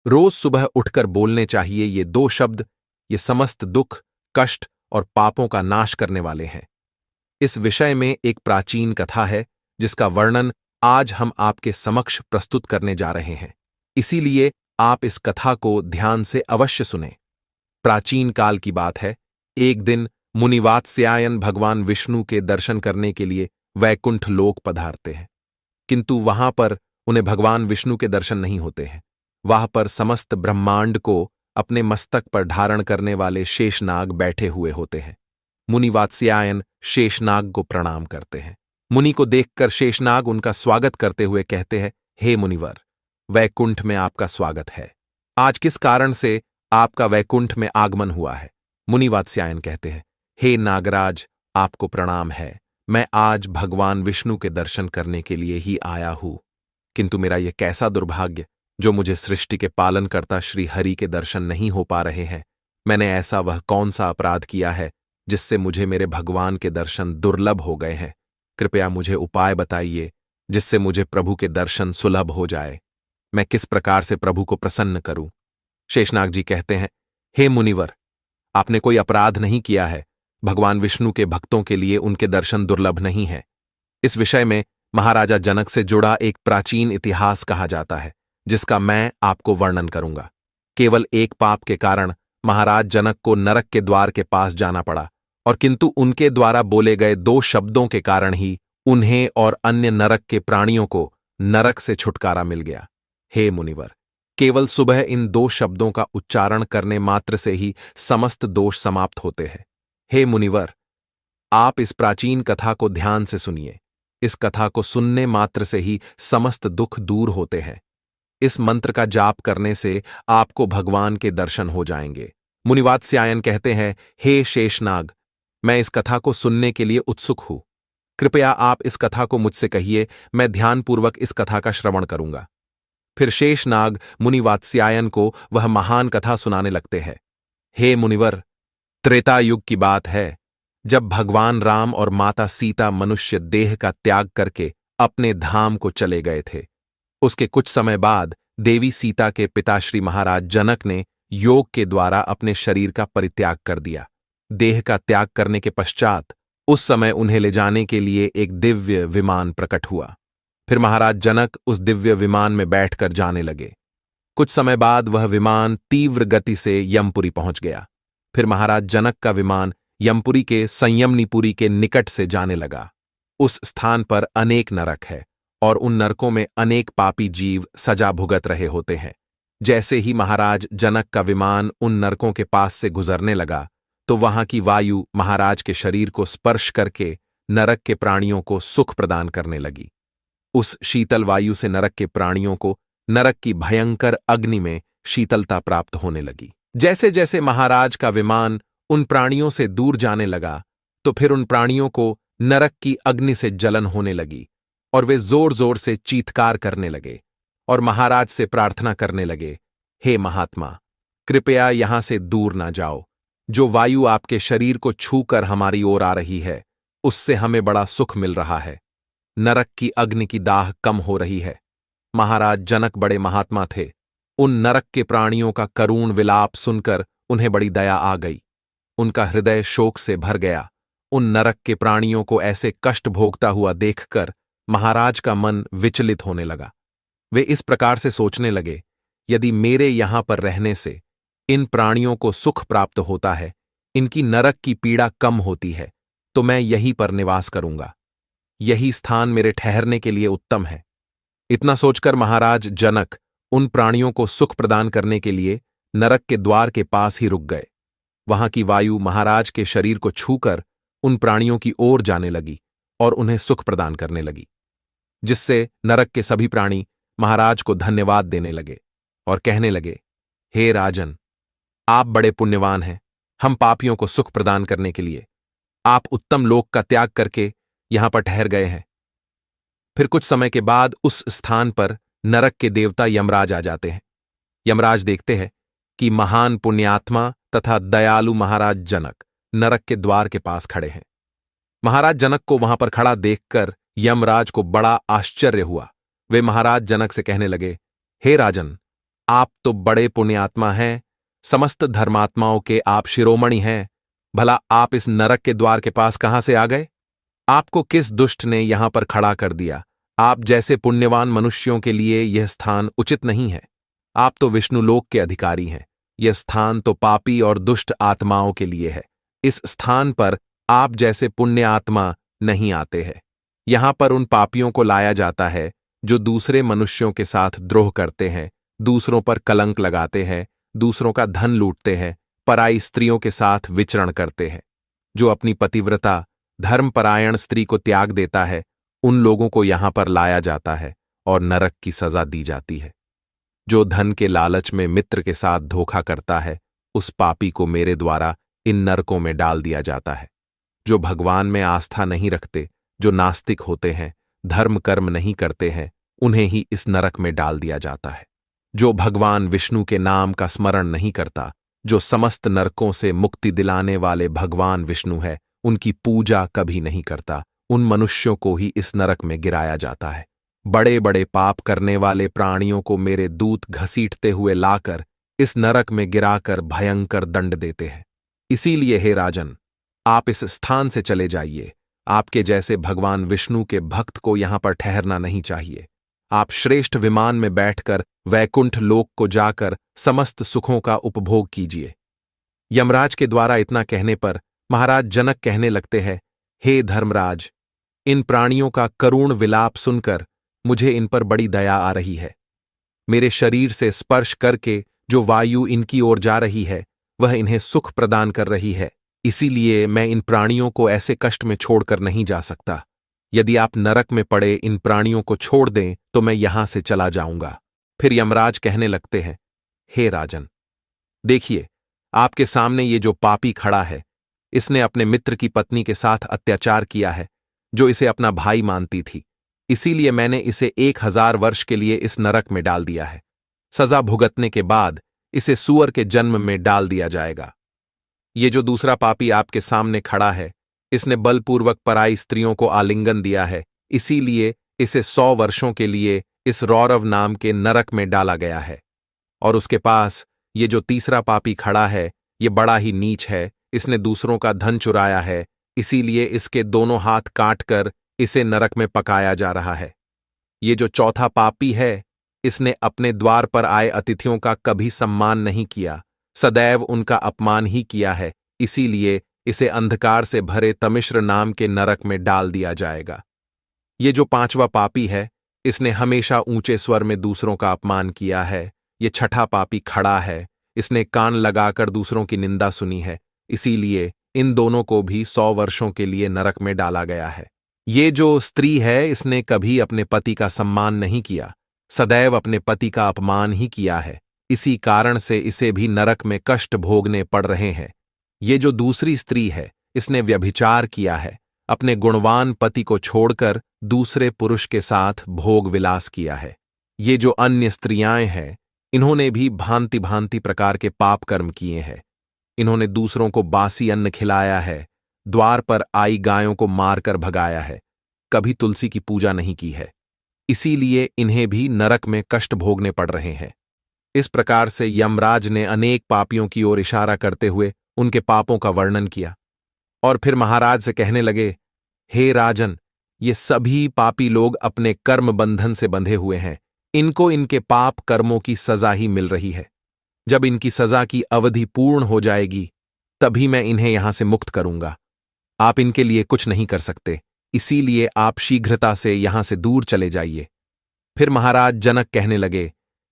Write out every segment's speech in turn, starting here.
रोज सुबह उठकर बोलने चाहिए ये दो शब्द। ये समस्त दुख, कष्ट और पापों का नाश करने वाले हैं। इस विषय में एक प्राचीन कथा है जिसका वर्णन आज हम आपके समक्ष प्रस्तुत करने जा रहे हैं। इसीलिए आप इस कथा को ध्यान से अवश्य सुनें। प्राचीन काल की बात है। एक दिन मुनि वात्स्यायन भगवान विष्णु के दर्शन करने के लिए वैकुंठ लोक पधारते हैं, किंतु वहां पर उन्हें भगवान विष्णु के दर्शन नहीं होते हैं। वहां पर समस्त ब्रह्मांड को अपने मस्तक पर धारण करने वाले शेषनाग बैठे हुए होते हैं। मुनि वात्स्यायन शेषनाग को प्रणाम करते हैं। मुनि को देखकर शेषनाग उनका स्वागत करते हुए कहते हैं, हे मुनिवर, वैकुंठ में आपका स्वागत है। आज किस कारण से आपका वैकुंठ में आगमन हुआ है? मुनि वात्स्यायन कहते हैं, हे नागराज, आपको प्रणाम है। मैं आज भगवान विष्णु के दर्शन करने के लिए ही आया हूं, किंतु मेरा यह कैसा दुर्भाग्य जो मुझे सृष्टि के पालनकर्ता श्री हरि के दर्शन नहीं हो पा रहे हैं। मैंने ऐसा वह कौन सा अपराध किया है जिससे मुझे मेरे भगवान के दर्शन दुर्लभ हो गए हैं? कृपया मुझे उपाय बताइए जिससे मुझे प्रभु के दर्शन सुलभ हो जाए। मैं किस प्रकार से प्रभु को प्रसन्न करूं? शेषनाग जी कहते हैं, हे मुनिवर, आपने कोई अपराध नहीं किया है। भगवान विष्णु के भक्तों के लिए उनके दर्शन दुर्लभ नहीं है। इस विषय में महाराजा जनक से जुड़ा एक प्राचीन इतिहास कहा जाता है, जिसका मैं आपको वर्णन करूंगा। केवल एक पाप के कारण महाराज जनक को नरक के द्वार के पास जाना पड़ा, और किंतु उनके द्वारा बोले गए दो शब्दों के कारण ही उन्हें और अन्य नरक के प्राणियों को नरक से छुटकारा मिल गया। हे मुनिवर, केवल सुबह इन दो शब्दों का उच्चारण करने मात्र से ही समस्त दोष समाप्त होते हैं। हे मुनिवर, आप इस प्राचीन कथा को ध्यान से सुनिए। इस कथा को सुनने मात्र से ही समस्त दुख दूर होते हैं। इस मंत्र का जाप करने से आपको भगवान के दर्शन हो जाएंगे। मुनि वात्स्यायन कहते हैं, हे शेषनाग, मैं इस कथा को सुनने के लिए उत्सुक हूं। कृपया आप इस कथा को मुझसे कहिए, मैं ध्यानपूर्वक इस कथा का श्रवण करूंगा। फिर शेषनाग मुनि वात्स्यायन को वह महान कथा सुनाने लगते हैं। हे मुनिवर, त्रेता युग की बात है, जब भगवान राम और माता सीता मनुष्य देह का त्याग करके अपने धाम को चले गए थे। उसके कुछ समय बाद देवी सीता के पिता श्री महाराज जनक ने योग के द्वारा अपने शरीर का परित्याग कर दिया। देह का त्याग करने के पश्चात उस समय उन्हें ले जाने के लिए एक दिव्य विमान प्रकट हुआ। फिर महाराज जनक उस दिव्य विमान में बैठकर जाने लगे। कुछ समय बाद वह विमान तीव्र गति से यमपुरी पहुंच गया। फिर महाराज जनक का विमान यमपुरी के संयमनीपुरी के निकट से जाने लगा। उस स्थान पर अनेक नरक है, और उन नरकों में अनेक पापी जीव सजा भुगत रहे होते हैं। जैसे ही महाराज जनक का विमान उन नरकों के पास से गुजरने लगा, तो वहां की वायु महाराज के शरीर को स्पर्श करके नरक के प्राणियों को सुख प्रदान करने लगी। उस शीतल वायु से नरक के प्राणियों को नरक की भयंकर अग्नि में शीतलता प्राप्त होने लगी। जैसे जैसे महाराज का विमान उन प्राणियों से दूर जाने लगा, तो फिर उन प्राणियों को नरक की अग्नि से जलन होने लगी, और वे जोर जोर से चीत्कार करने लगे और महाराज से प्रार्थना करने लगे, हे महात्मा, कृपया यहां से दूर ना जाओ। जो वायु आपके शरीर को छूकर हमारी ओर आ रही है, उससे हमें बड़ा सुख मिल रहा है। नरक की अग्नि की दाह कम हो रही है। महाराज जनक बड़े महात्मा थे। उन नरक के प्राणियों का करुण विलाप सुनकर उन्हें बड़ी दया आ गई। उनका हृदय शोक से भर गया। उन नरक के प्राणियों को ऐसे कष्ट भोगता हुआ देखकर महाराज का मन विचलित होने लगा। वे इस प्रकार से सोचने लगे, यदि मेरे यहां पर रहने से इन प्राणियों को सुख प्राप्त होता है, इनकी नरक की पीड़ा कम होती है, तो मैं यहीं पर निवास करूंगा। यही स्थान मेरे ठहरने के लिए उत्तम है। इतना सोचकर महाराज जनक उन प्राणियों को सुख प्रदान करने के लिए नरक के द्वार के पास ही रुक गए। वहां की वायु महाराज के शरीर को छूकर उन प्राणियों की ओर जाने लगी और उन्हें सुख प्रदान करने लगी, जिससे नरक के सभी प्राणी महाराज को धन्यवाद देने लगे और कहने लगे, हे राजन, आप बड़े पुण्यवान हैं। हम पापियों को सुख प्रदान करने के लिए आप उत्तम लोक का त्याग करके यहां पर ठहर गए हैं। फिर कुछ समय के बाद उस स्थान पर नरक के देवता यमराज आ जाते हैं। यमराज देखते हैं कि महान पुण्यात्मा तथा दयालु महाराज जनक नरक के द्वार के पास खड़े हैं। महाराज जनक को वहां पर खड़ा देखकर यमराज को बड़ा आश्चर्य हुआ। वे महाराज जनक से कहने लगे, हे राजन, आप तो बड़े पुण्यात्मा हैं, समस्त धर्मात्माओं के आप शिरोमणि हैं। भला आप इस नरक के द्वार के पास कहां से आ गए? आपको किस दुष्ट ने यहां पर खड़ा कर दिया? आप जैसे पुण्यवान मनुष्यों के लिए यह स्थान उचित नहीं है। आप तो विष्णुलोक के अधिकारी हैं। यह स्थान तो पापी और दुष्ट आत्माओं के लिए है। इस स्थान पर आप जैसे पुण्य आत्मा नहीं आते हैं। यहां पर उन पापियों को लाया जाता है जो दूसरे मनुष्यों के साथ द्रोह करते हैं, दूसरों पर कलंक लगाते हैं, दूसरों का धन लूटते हैं, पराई स्त्रियों के साथ विचरण करते हैं। जो अपनी पतिव्रता धर्मपरायण स्त्री को त्याग देता है, उन लोगों को यहां पर लाया जाता है और नरक की सजा दी जाती है। जो धन के लालच में मित्र के साथ धोखा करता है, उस पापी को मेरे द्वारा इन नरकों में डाल दिया जाता है। जो भगवान में आस्था नहीं रखते, जो नास्तिक होते हैं, धर्म कर्म नहीं करते हैं, उन्हें ही इस नरक में डाल दिया जाता है। जो भगवान विष्णु के नाम का स्मरण नहीं करता, जो समस्त नरकों से मुक्ति दिलाने वाले भगवान विष्णु है, उनकी पूजा कभी नहीं करता, उन मनुष्यों को ही इस नरक में गिराया जाता है। बड़े बड़े पाप करने वाले प्राणियों को मेरे दूत घसीटते हुए लाकर इस नरक में गिराकर भयंकर दंड देते हैं। इसीलिए हे राजन, आप इस स्थान से चले जाइए। आपके जैसे भगवान विष्णु के भक्त को यहां पर ठहरना नहीं चाहिए। आप श्रेष्ठ विमान में बैठकर वैकुंठ लोक को जाकर समस्त सुखों का उपभोग कीजिए। यमराज के द्वारा इतना कहने पर महाराज जनक कहने लगते हैं, हे धर्मराज, इन प्राणियों का करुण विलाप सुनकर मुझे इन पर बड़ी दया आ रही है। मेरे शरीर से स्पर्श करके जो वायु इनकी ओर जा रही है, वह इन्हें सुख प्रदान कर रही है। इसीलिए मैं इन प्राणियों को ऐसे कष्ट में छोड़कर नहीं जा सकता। यदि आप नरक में पड़े इन प्राणियों को छोड़ दें तो मैं यहां से चला जाऊंगा। फिर यमराज कहने लगते हैं, हे राजन, देखिए, आपके सामने ये जो पापी खड़ा है, इसने अपने मित्र की पत्नी के साथ अत्याचार किया है, जो इसे अपना भाई मानती थी। इसीलिए मैंने इसे 1000 वर्ष के लिए इस नरक में डाल दिया है। सजा भुगतने के बाद इसे सूअर के जन्म में डाल दिया जाएगा। ये जो दूसरा पापी आपके सामने खड़ा है, इसने बलपूर्वक पराई स्त्रियों को आलिंगन दिया है, इसीलिए इसे 100 वर्षों के लिए इस रौरव नाम के नरक में डाला गया है। और उसके पास ये जो तीसरा पापी खड़ा है, ये बड़ा ही नीच है, इसने दूसरों का धन चुराया है, इसीलिए इसके दोनों हाथ काटकर इसे नरक में पकाया जा रहा है। ये जो चौथा पापी है, इसने अपने द्वार पर आए अतिथियों का कभी सम्मान नहीं किया, सदैव उनका अपमान ही किया है, इसीलिए इसे अंधकार से भरे तमिश्र नाम के नरक में डाल दिया जाएगा। ये जो पांचवा पापी है, इसने हमेशा ऊंचे स्वर में दूसरों का अपमान किया है। ये छठा पापी खड़ा है, इसने कान लगाकर दूसरों की निंदा सुनी है, इसीलिए इन दोनों को भी 100 वर्षों के लिए नरक में डाला गया है। ये जो स्त्री है, इसने कभी अपने पति का सम्मान नहीं किया, सदैव अपने पति का अपमान ही किया है, इसी कारण से इसे भी नरक में कष्ट भोगने पड़ रहे हैं। ये जो दूसरी स्त्री है, इसने व्यभिचार किया है, अपने गुणवान पति को छोड़कर दूसरे पुरुष के साथ भोग विलास किया है। ये जो अन्य स्त्रियां हैं, इन्होंने भी भांति भांति प्रकार के पाप कर्म किए हैं। इन्होंने दूसरों को बासी अन्न खिलाया है, द्वार पर आई गायों को मारकर भगाया है, कभी तुलसी की पूजा नहीं की है, इसीलिए इन्हें भी नरक में कष्ट भोगने पड़ रहे हैं। इस प्रकार से यमराज ने अनेक पापियों की ओर इशारा करते हुए उनके पापों का वर्णन किया और फिर महाराज से कहने लगे, हे राजन, ये सभी पापी लोग अपने कर्म बंधन से बंधे हुए हैं, इनको इनके पाप कर्मों की सजा ही मिल रही है। जब इनकी सजा की अवधि पूर्ण हो जाएगी, तभी मैं इन्हें यहां से मुक्त करूंगा। आप इनके लिए कुछ नहीं कर सकते, इसीलिए आप शीघ्रता से यहां से दूर चले जाइए। फिर महाराज जनक कहने लगे,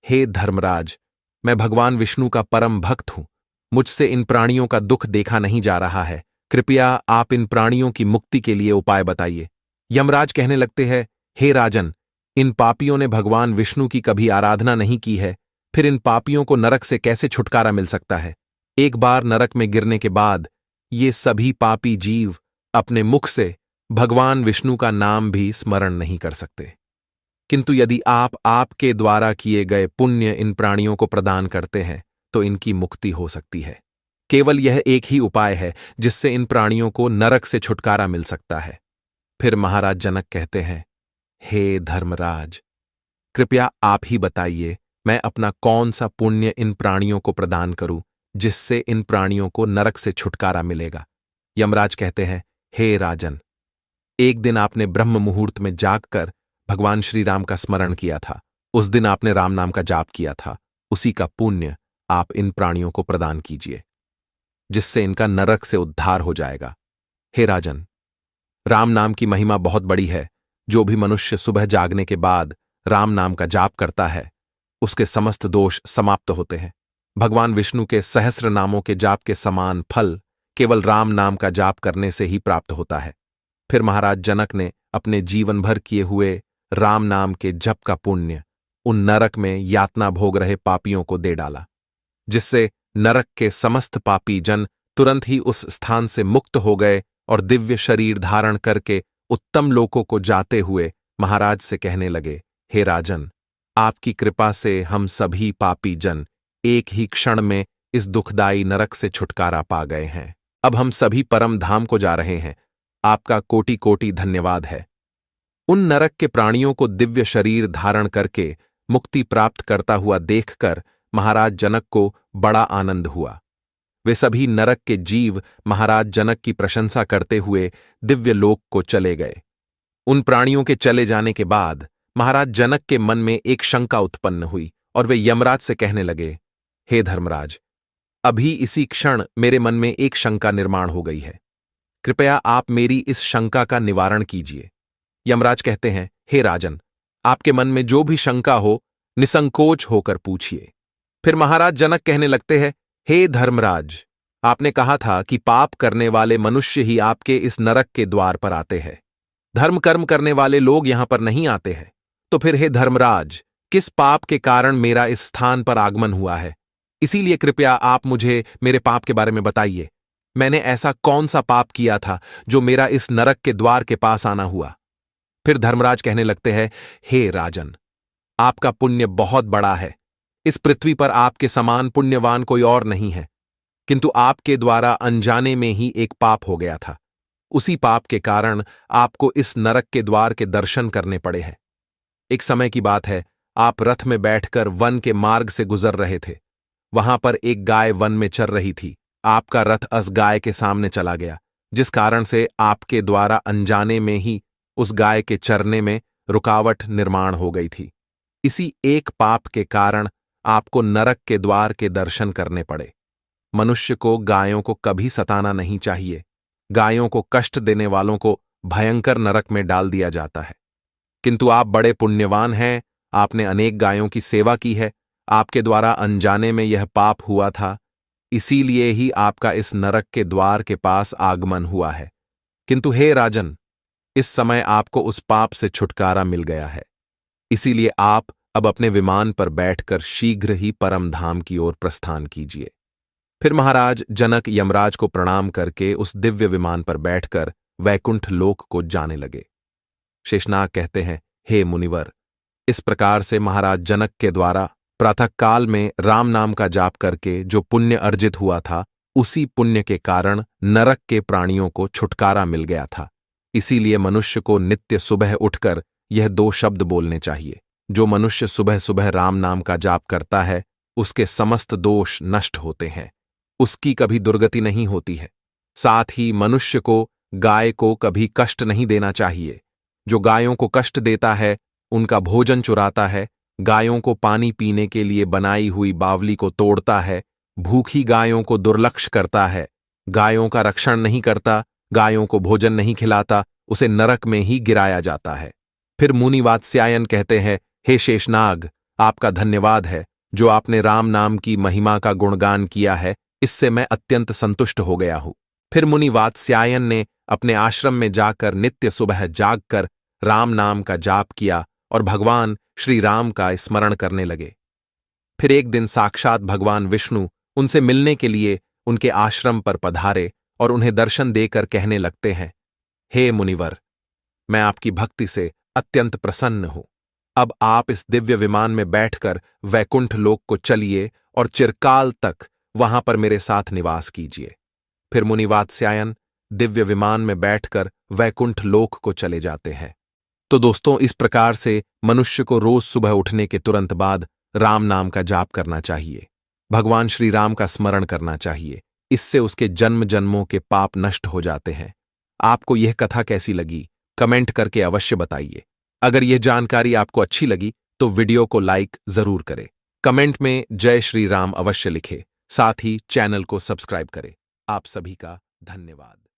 हे धर्मराज, मैं भगवान विष्णु का परम भक्त हूं, मुझसे इन प्राणियों का दुख देखा नहीं जा रहा है, कृपया आप इन प्राणियों की मुक्ति के लिए उपाय बताइए। यमराज कहने लगते हैं, हे राजन, इन पापियों ने भगवान विष्णु की कभी आराधना नहीं की है, फिर इन पापियों को नरक से कैसे छुटकारा मिल सकता है? एक बार नरक में गिरने के बाद ये सभी पापी जीव अपने मुख से भगवान विष्णु का नाम भी स्मरण नहीं कर सकते। किंतु यदि आप आपके द्वारा किए गए पुण्य इन प्राणियों को प्रदान करते हैं, तो इनकी मुक्ति हो सकती है। केवल यह एक ही उपाय है जिससे इन प्राणियों को नरक से छुटकारा मिल सकता है। फिर महाराज जनक कहते हैं, हे धर्मराज, कृपया आप ही बताइए मैं अपना कौन सा पुण्य इन प्राणियों को प्रदान करूं जिससे इन प्राणियों को नरक से छुटकारा मिलेगा। यमराज कहते हैं, हे राजन, एक दिन आपने ब्रह्म मुहूर्त में जागकर भगवान श्री राम का स्मरण किया था। उस दिन आपने राम नाम का जाप किया था। उसी का पुण्य आप इन प्राणियों को प्रदान कीजिए, जिससे इनका नरक से उद्धार हो जाएगा। हे राजन, राम नाम की महिमा बहुत बड़ी है। जो भी मनुष्य सुबह जागने के बाद राम नाम का जाप करता है, उसके समस्त दोष समाप्त होते हैं। भगवान विष्णु के सहस्र नामों के जाप के समान फल केवल राम नाम का जाप करने से ही प्राप्त होता है। फिर महाराज जनक ने अपने जीवन भर किए हुए राम नाम के जप का पुण्य उन नरक में यातना भोग रहे पापियों को दे डाला, जिससे नरक के समस्त पापी जन तुरंत ही उस स्थान से मुक्त हो गए और दिव्य शरीर धारण करके उत्तम लोकों को जाते हुए महाराज से कहने लगे, हे राजन, आपकी कृपा से हम सभी पापी जन एक ही क्षण में इस दुखदायी नरक से छुटकारा पा गए हैं। अब हम सभी परम धाम को जा रहे हैं। आपका कोटि कोटि धन्यवाद है। उन नरक के प्राणियों को दिव्य शरीर धारण करके मुक्ति प्राप्त करता हुआ देखकर महाराज जनक को बड़ा आनंद हुआ। वे सभी नरक के जीव महाराज जनक की प्रशंसा करते हुए दिव्य लोक को चले गए। उन प्राणियों के चले जाने के बाद महाराज जनक के मन में एक शंका उत्पन्न हुई और वे यमराज से कहने लगे, हे धर्मराज, अभी इसी क्षण मेरे मन में एक शंका निर्माण हो गई है। कृपया आप मेरी इस शंका का निवारण कीजिए। यमराज कहते हैं, हे राजन, आपके मन में जो भी शंका हो निसंकोच होकर पूछिए। फिर महाराज जनक कहने लगते हैं, हे धर्मराज, आपने कहा था कि पाप करने वाले मनुष्य ही आपके इस नरक के द्वार पर आते हैं। धर्म कर्म करने वाले लोग यहां पर नहीं आते हैं। तो फिर हे धर्मराज, किस पाप के कारण मेरा इस स्थान पर आगमन हुआ है? इसीलिए कृपया आप मुझे मेरे पाप के बारे में बताइए। मैंने ऐसा कौन सा पाप किया था जो मेरा इस नरक के द्वार के पास आना हुआ? फिर धर्मराज कहने लगते हैं, हे राजन, आपका पुण्य बहुत बड़ा है। इस पृथ्वी पर आपके समान पुण्यवान कोई और नहीं है, किंतु आपके द्वारा अनजाने में ही एक पाप हो गया था। उसी पाप के कारण आपको इस नरक के द्वार के दर्शन करने पड़े हैं। एक समय की बात है, आप रथ में बैठकर वन के मार्ग से गुजर रहे थे। वहां पर एक गाय वन में चर रही थी। आपका रथ उस गाय के सामने चला गया, जिस कारण से आपके द्वारा अनजाने में ही उस गाय के चरने में रुकावट निर्माण हो गई थी। इसी एक पाप के कारण आपको नरक के द्वार के दर्शन करने पड़े। मनुष्य को गायों को कभी सताना नहीं चाहिए। गायों को कष्ट देने वालों को भयंकर नरक में डाल दिया जाता है। किंतु आप बड़े पुण्यवान हैं, आपने अनेक गायों की सेवा की है। आपके द्वारा अनजाने में यह पाप हुआ था, इसीलिए ही आपका इस नरक के द्वार के पास आगमन हुआ है। किंतु हे राजन, इस समय आपको उस पाप से छुटकारा मिल गया है। इसीलिए आप अब अपने विमान पर बैठकर शीघ्र ही परम धाम की ओर प्रस्थान कीजिए। फिर महाराज जनक यमराज को प्रणाम करके उस दिव्य विमान पर बैठकर वैकुंठ लोक को जाने लगे। शेषनाग कहते हैं, हे मुनिवर, इस प्रकार से महाराज जनक के द्वारा प्रातःकाल में राम नाम का जाप करके जो पुण्य अर्जित हुआ था, उसी पुण्य के कारण नरक के प्राणियों को छुटकारा मिल गया था। इसीलिए मनुष्य को नित्य सुबह उठकर यह 2 शब्द बोलने चाहिए। जो मनुष्य सुबह सुबह राम नाम का जाप करता है, उसके समस्त दोष नष्ट होते हैं, उसकी कभी दुर्गति नहीं होती है। साथ ही मनुष्य को गाय को कभी कष्ट नहीं देना चाहिए। जो गायों को कष्ट देता है, उनका भोजन चुराता है, गायों को पानी पीने के लिए बनाई हुई बावली को तोड़ता है, भूखी गायों को दुर्लक्ष्य करता है, गायों का रक्षण नहीं करता, गायों को भोजन नहीं खिलाता, उसे नरक में ही गिराया जाता है। फिर मुनि वात्स्यायन कहते हैं, हे शेषनाग, आपका धन्यवाद है। जो आपने राम नाम की महिमा का गुणगान किया है, इससे मैं अत्यंत संतुष्ट हो गया हूं। फिर मुनि वात्स्यायन ने अपने आश्रम में जाकर नित्य सुबह जागकर राम नाम का जाप किया और भगवान श्री राम का स्मरण करने लगे। फिर एक दिन साक्षात भगवान विष्णु उनसे मिलने के लिए उनके आश्रम पर पधारे और उन्हें दर्शन देकर कहने लगते हैं, हे मुनिवर, मैं आपकी भक्ति से अत्यंत प्रसन्न हूं। अब आप इस दिव्य विमान में बैठकर वैकुंठ लोक को चलिए और चिरकाल तक वहां पर मेरे साथ निवास कीजिए। फिर मुनि वात्स्यायन दिव्य विमान में बैठकर वैकुंठ लोक को चले जाते हैं। तो दोस्तों, इस प्रकार से मनुष्य को रोज सुबह उठने के तुरंत बाद राम नाम का जाप करना चाहिए। भगवान श्री राम का स्मरण करना चाहिए। इससे उसके जन्म जन्मों के पाप नष्ट हो जाते हैं। आपको यह कथा कैसी लगी, कमेंट करके अवश्य बताइए। अगर यह जानकारी आपको अच्छी लगी तो वीडियो को लाइक जरूर करें। कमेंट में जय श्री राम अवश्य लिखें। साथ ही चैनल को सब्सक्राइब करें। आप सभी का धन्यवाद।